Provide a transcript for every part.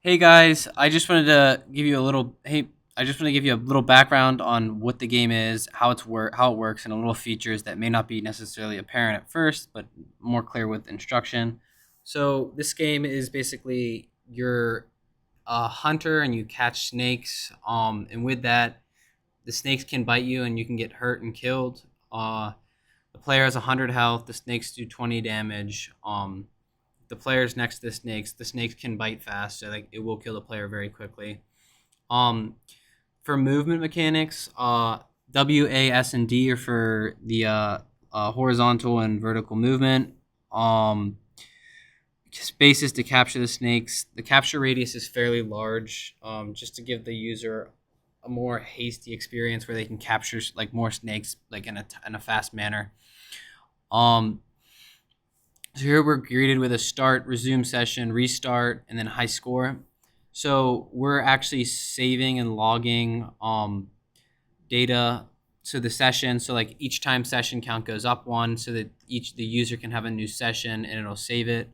Hey guys, I just want to give you a little background on what the game is, how it works, and a little features that may not be necessarily apparent at first, but more clear with instruction. So this game is basically you're a hunter and you catch snakes. And with that, the snakes can bite you and you can get hurt and killed. The player has 100 health. The snakes do 20 damage. The players next to the snakes can bite fast, so like it will kill the player very quickly. Um, for movement mechanics, W, A, S, and D are for the horizontal and vertical movement. Um, Spaces to capture the snakes. The capture radius is fairly large, just to give the user a more hasty experience where they can capture like more snakes like in a fast manner. Um, So here we're greeted with a start, resume session, restart, and then high score. So we're actually saving and logging data to the session. So like each time session count goes up one, so that each the user can have a new session and it'll save it.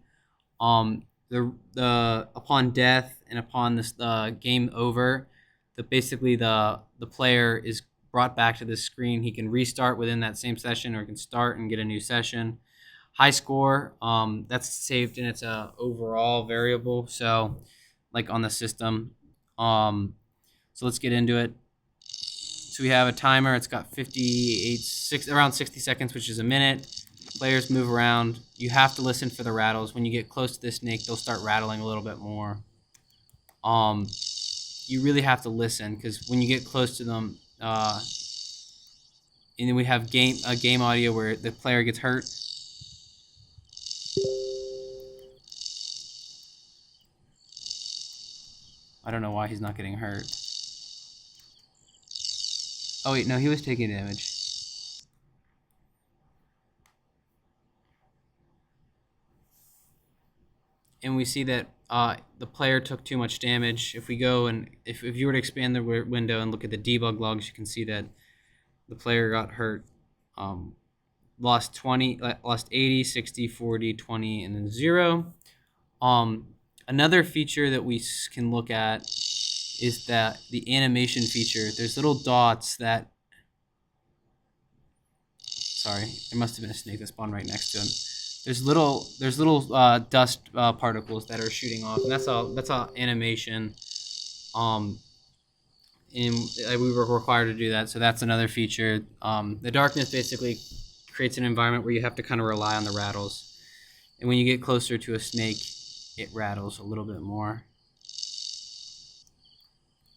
The upon death and upon this game over, the player is brought back to the screen. He can restart within that same session, or he can start and get a new session. High score, that's saved in its overall variable. So, like on the system. So let's get into it. So we have a timer. It's got around 60 seconds, which is a minute. Players move around. You have to listen for the rattles. When you get close to this snake, they'll start rattling a little bit more. Um, you really have to listen because when you get close to them, and then we have game audio where the player gets hurt. I don't know why he's not getting hurt. Oh wait, no, he was taking damage. And we see that the player took too much damage. If we go and if you were to expand the window and look at the debug logs, you can see that the player got hurt. Um, lost 80, 60, 40, 20, and then 0. Um, Another feature that we can look at is that the animation feature. There's little dots that. Sorry, there must have been a snake that spawned right next to him. There's little dust particles that are shooting off, and that's all animation. Um, and we were required to do that, so that's another feature. The darkness basically creates an environment where you have to kind of rely on the rattles, and when you get closer to a snake, it rattles a little bit more.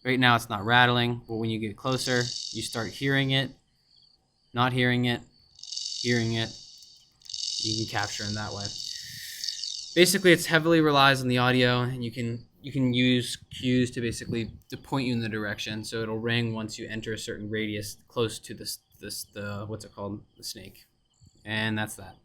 Right now, it's not rattling, but when you get closer, you start hearing it, not hearing it, hearing it. You can capture in that way. Basically, it's heavily relies on the audio, and you can use cues to basically to point you in the direction. So it'll ring once you enter a certain radius close to the what's it called, the snake, and that's that.